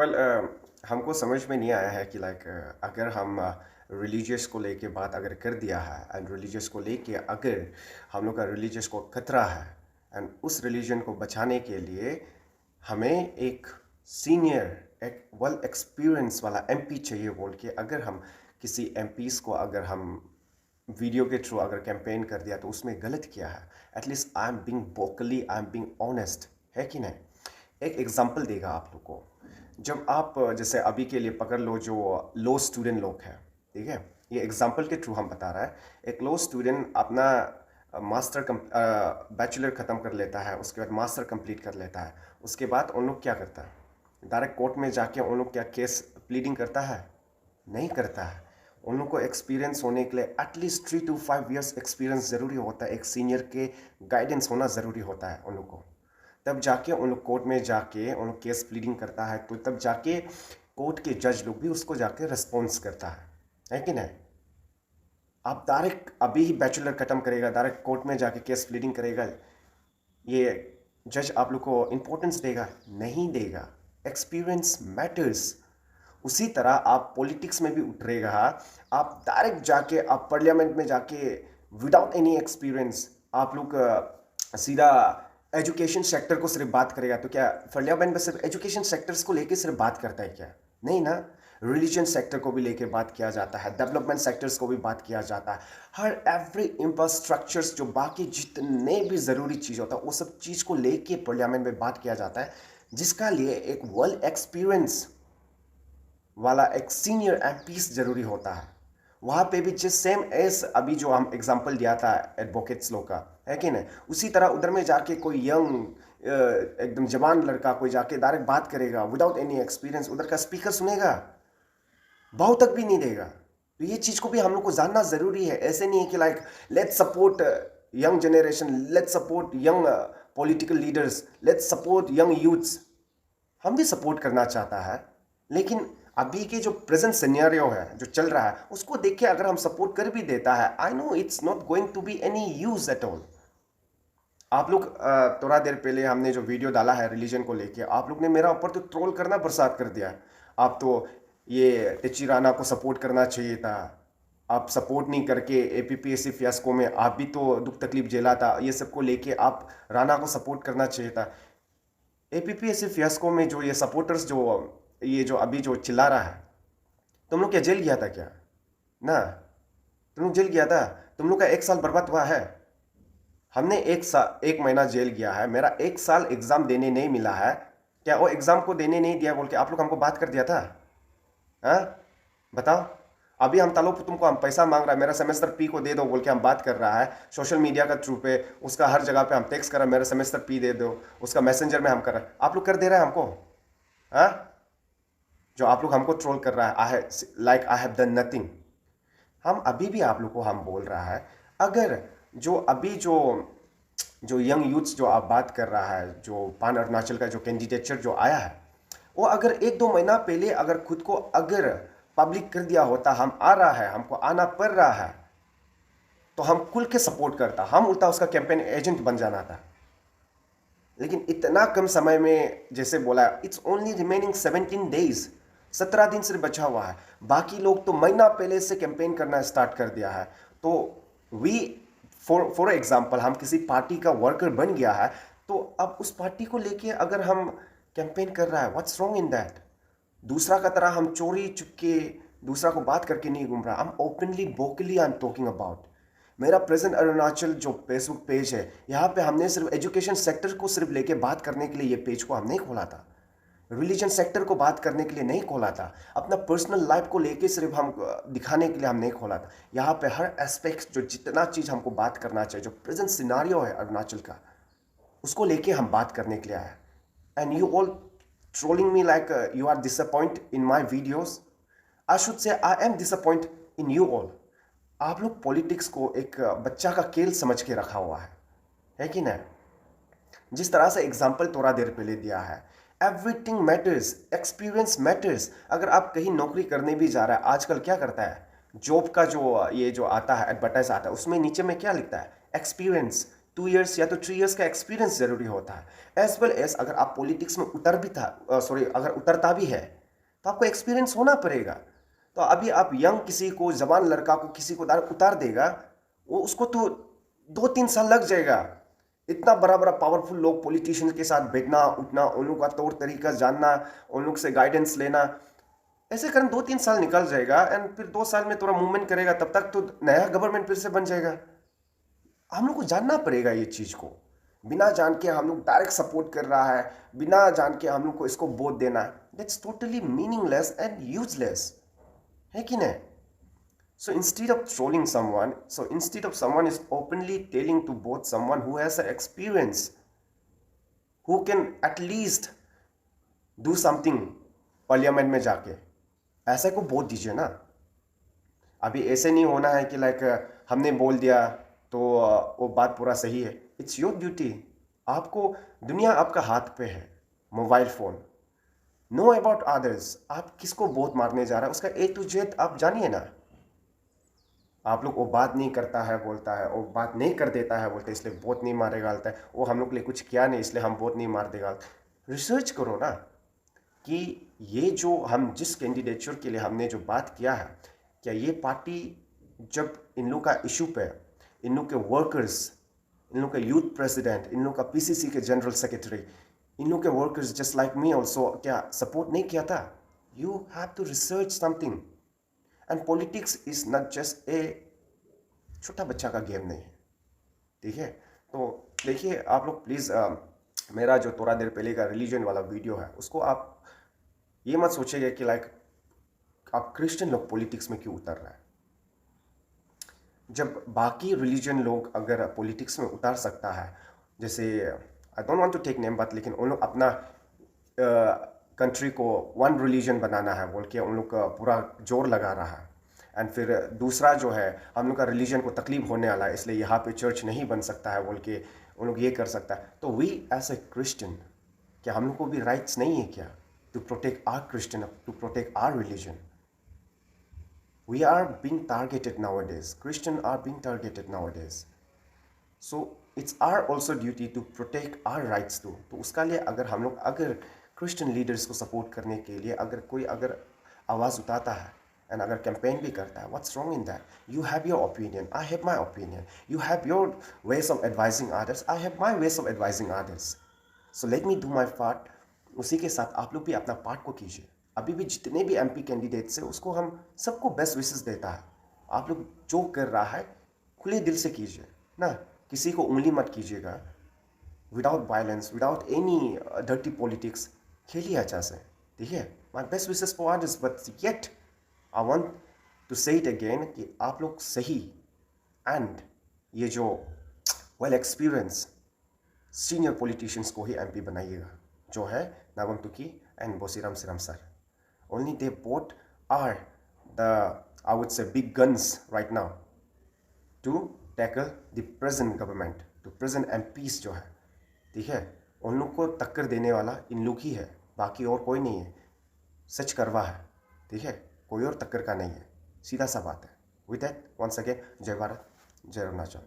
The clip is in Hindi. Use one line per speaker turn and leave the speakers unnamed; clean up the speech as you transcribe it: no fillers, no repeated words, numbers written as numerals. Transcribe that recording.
वेल हमको समझ में नहीं आया है कि अगर हम रिलीजियस को लेके बात अगर कर दिया है एंड रिलीजियस को लेके अगर हम लोग का रिलीजियस को खतरा है एंड उस रिलीजन को बचाने के लिए हमें एक सीनियर एक वेल एक्सपीरियंस वाला एमपी चाहिए बोल के अगर हम किसी एमपीज को अगर हम वीडियो के थ्रू अगर कैंपेन कर दिया तो उसमें गलत किया है। At least I am being vocally, I am being honest, है कि नहीं। एक एग्जांपल देगा आप लोग को। जब आप जैसे अभी के लिए पकड़ लो जो लो स्टूडेंट लोग हैं, ठीक है, ये एग्जांपल के थ्रू हम बता रहा है। एक लो स्टूडेंट अपना बैचलर ख़त्म कर लेता है, उसके बाद मास्टर कंप्लीट कर लेता है। उसके बाद उन लोग क्या करता है, डायरेक्ट कोर्ट में जाके उन लोग क्या केस प्लीडिंग करता है? नहीं करता है। उन लोग को एक्सपीरियंस होने के लिए एटलीस्ट 3 to 5 years एक्सपीरियंस ज़रूरी होता है। एक सीनियर के गाइडेंस होना ज़रूरी होता है उन लोग को। तब जाके उन लोग कोर्ट में जाके उन लोग केस प्लीडिंग करता है, तो तब जाके कोर्ट के जज लोग भी उसको जाके रिस्पॉन्स करता है कि नहीं। आप डायरेक्ट अभी ही बैचलर ख़त्म करेगा, डायरेक्ट कोर्ट में जाके केस प्लीडिंग करेगा, ये जज आप लोग को इम्पोर्टेंस देगा? नहीं देगा। Experience matters. उसी तरह आप पॉलिटिक्स में भी उतरेगा, आप डायरेक्ट जाके आप पार्लियामेंट में जाके विदाउट एनी एक्सपीरियंस आप लोग सीधा एजुकेशन सेक्टर को सिर्फ बात करेगा, तो क्या पार्लियामेंट में सिर्फ एजुकेशन सेक्टर्स को लेके सिर्फ बात करता है क्या? नहीं ना। रिलीजन सेक्टर को भी लेके बात किया जाता है, डेवलपमेंट सेक्टर्स को भी बात किया जाता है। हर एवरी इंफ्रास्ट्रक्चर्स जो बाकी जितने भी ज़रूरी चीज़ होता है वो सब चीज़ को लेके पार्लियामेंट में बात किया जाता है, जिसका लिए एक वेल एक्सपीरियंस वाला एक सीनियर एमपीस जरूरी होता है। वहाँ पे भी जिस सेम एस अभी जो हम एग्जांपल दिया था एडवोकेट्स लोग का, है कि नहीं, उसी तरह उधर में जाके कोई यंग एकदम जवान लड़का कोई जाके डायरेक्ट बात करेगा विदाउट एनी एक्सपीरियंस, उधर का स्पीकर सुनेगा? भाव तक भी नहीं देगा। तो ये चीज़ को भी हम लोग को जानना ज़रूरी है। ऐसे नहीं है कि let's support young generation, let's support young political leaders, let's support young youths. हम भी सपोर्ट करना चाहता है, लेकिन अभी के जो प्रेजेंट सिनेरियो है जो चल रहा है उसको देख के अगर हम सपोर्ट कर भी देता है, I know it's not going to be any use at all. आप लोग थोड़ा देर पहले हमने जो वीडियो डाला है रिलीजन को लेके, आप लोग ने मेरा ऊपर तो ट्रोल करना बरसात कर दिया। आप तो ये टेची राणा को सपोर्ट करना चाहिए था, आप सपोर्ट नहीं करके एपीपीएससी फियास्को में आप भी तो दुख तकलीफ झेला था, ये सबको लेके आप राणा को सपोर्ट करना चाहिए था। एपीपीएससी फियास्को में जो ये सपोर्टर्स जो ये जो अभी जो चिल्ला रहा है, तुम लोग क्या जेल गया था क्या? ना, तुम लोग जेल गया था? तुम लोग का 1 साल बर्बाद हुआ है। हमने 1 महीना जेल गया है, मेरा 1 साल एग्जाम देने नहीं मिला है। क्या वो एग्जाम को देने नहीं दिया बोल के आप लोग हमको बात कर दिया था? हाँ, बताओ। अभी हम तालो तुमको हम पैसा मांग रहा है, मेरा सेमेस्टर पी को दे दो बोल के हम बात कर रहा है सोशल मीडिया का थ्रू पे, उसका हर जगह पे हम टेक्स्ट कर रहे हैं मेरा सेमेस्टर पी दे दो, उसका मैसेंजर में हम कर रहे हैं, आप लोग कर दे रहे हैं हमको? हाँ, जो आप लोग हमको ट्रोल कर रहा है, आई हैव डन नथिंग। हम अभी भी आप लोग को हम बोल रहा है, अगर जो अभी जो जो यंग यूथ्स जो आप बात कर रहा है, जो पान अरुणाचल का जो कैंडिडेचर जो आया है, वो अगर 1-2 महीना पहले अगर खुद को अगर पब्लिक कर दिया होता, हम आ रहा है, हमको आना पड़ रहा है, तो हम खुल के सपोर्ट करता, हम उल्टा उसका कैंपेन एजेंट बन जाना था। लेकिन इतना कम समय में जैसे बोला, इट्स ओनली रिमेनिंग 17 डेज, 17 दिन सिर्फ बचा हुआ है। बाकी लोग तो महीना पहले से कैंपेन करना स्टार्ट कर दिया है। तो वी फॉर एग्जाम्पल हम किसी पार्टी का वर्कर बन गया है, तो अब उस पार्टी को लेके अगर हम कैंपेन कर रहा है, व्हाट्स रॉन्ग इन दैट? दूसरा का तरह हम चोरी चुपके दूसरा को बात करके नहीं घूम रहा, हम openly vocally I am talking about. मेरा प्रेजेंट अरुणाचल जो फेसबुक पेज है, यहाँ पे हमने सिर्फ एजुकेशन सेक्टर को सिर्फ लेके बात करने के लिए ये पेज को हम नहीं खोला था, रिलीजन सेक्टर को बात करने के लिए नहीं खोला था, अपना पर्सनल लाइफ को लेके सिर्फ हम दिखाने के लिए हम नहीं खोला था। यहाँ पे हर एस्पेक्ट जो जितना चीज़ हमको बात करना चाहिए, जो प्रेजेंट सिनारियो है अरुणाचल का, उसको लेके हम बात करने के लिए आए। And you all trolling me like you are disappointed in my videos. I should say I am disappointed in you all. आप लोग पॉलिटिक्स को एक बच्चा का खेल समझ के रखा हुआ है कि नहीं? जिस तरह से एग्जाम्पल थोड़ा देर पहले दिया है, एवरीथिंग मैटर्स, एक्सपीरियंस मैटर्स। अगर आप कहीं नौकरी करने भी जा रहा है, आजकल क्या करता है, जॉब का जो ये जो आता है एडवर्टाइज आता है, उसमें नीचे में क्या लिखता है? एक्सपीरियंस, 2 years या तो 3 years का एक्सपीरियंस जरूरी होता है। एज वेल एज अगर आप पॉलिटिक्स में अगर उतरता भी है तो आपको एक्सपीरियंस होना पड़ेगा। तो अभी आप यंग किसी को, जवान लड़का को किसी को उतार देगा, वो उसको तो 2-3 साल लग जाएगा। इतना बड़ा बड़ा पावरफुल लोग पॉलिटिशियन के साथ बैठना उठना, उन लोग का तौर तरीका जानना, उन लोग से गाइडेंस लेना, ऐसे करके 2-3 साल निकल जाएगा। एंड फिर 2 साल में थोड़ा मूवमेंट करेगा, तब तक तो नया गवर्नमेंट फिर से बन जाएगा। हम लोग को जानना पड़ेगा ये चीज़ को। बिना जान के हम लोग डायरेक्ट सपोर्ट कर रहा है, बिना जान के हम लोग को इसको वोट देना, that's totally meaningless and useless, है कि नहीं? So instead of someone is openly telling to vote someone who has an experience, who can at least do something parliament में जाके, ऐसे को वोट दीजिए ना। अभी ऐसे नहीं होना है कि हमने बोल दिया तो वो बात पूरा सही है। It's your duty. आपको, दुनिया आपका हाथ पे है, mobile phone. Know about others, आप किसको वोट मारने जा रहा है उसका A to Z आप जानिए ना। आप लोग वो बात नहीं करता है बोलता है, वो बात नहीं कर देता है बोलते इसलिए वोट नहीं मारेगा बोलता है, वो हम लोग के लिए कुछ किया नहीं इसलिए हम वोट नहीं मार देगा। रिसर्च करो ना कि ये जो हम जिस कैंडिडेचर के लिए हमने जो बात किया है, क्या ये पार्टी जब इन लोग का इशू पे, इन लोग के वर्कर्स, इन लोग का यूथ प्रेसिडेंट, इन लोग का PCC के जनरल सेक्रेटरी, इन लोग के workers just like me also क्या सपोर्ट नहीं किया था? You have to research something. And politics is not just a छोटा बच्चा का गेम नहीं है, ठीक है? तो देखिए आप लोग प्लीज़, मेरा जो थोड़ा देर पहले का रिलीजन वाला वीडियो है उसको आप ये मत सोचिएगा कि आप क्रिश्चियन लोग पॉलिटिक्स में क्यों उतर रहा है। जब बाकी रिलीजन लोग अगर पॉलिटिक्स में उतार सकता है, जैसे I don't want to take name बात, लेकिन उन लोग अपना कंट्री को वन रिलीजन बनाना है बोल के उन लोग का पूरा जोर लगा रहा है। एंड फिर दूसरा जो है, हम लोग का रिलीजन को तकलीफ होने वाला है इसलिए यहाँ पे चर्च नहीं बन सकता है बोल के उन लोग ये कर सकता है। तो वी एज ए क्रिश्चियन, क्या हम लोग को भी राइट्स नहीं है क्या to protect our Christian, to protect our religion? We are being targeted nowadays. Christians are being targeted nowadays. So it's our also duty to protect our rights too. तो उसका लिए अगर क्रिश्चियन लीडर्स को सपोर्ट करने के लिए अगर आवाज़ उठाता है एंड अगर कैंपेन भी करता है, what's wrong in that? You have your opinion, I have my opinion, you have your ways of advising others, I have my ways of advising others. So let me do my part. उसी के साथ आप लोग भी अपना पार्ट को कीजिए। अभी भी जितने भी MP कैंडिडेट्स हैं उसको हम सबको बेस्ट विशेस देता है। आप लोग जो कर रहा है खुले दिल से कीजिए ना, किसी को उंगली मत कीजिएगा। Without violence, without any dirty politics, खेलिए अच्छा से, ठीक है? My best wishes for others, but yet I want to say it again कि आप लोग सही एंड ये जो वेल एक्सपीरियंस सीनियर पॉलिटिशियंस को ही MP बनाइएगा, जो है Nabam Tuki and Bosiram Siram sir. Only they both are the, I would say, big guns right now to tackle the present government, to present MPs जो है, ठीक है? उन लोग को टक्कर देने वाला इन लोग ही है, बाकी और कोई नहीं है। सच करवा है, ठीक है? कोई और टक्कर का नहीं है, सीधा सा बात है। With that, once again, जय भारत, जय अरुणाचल।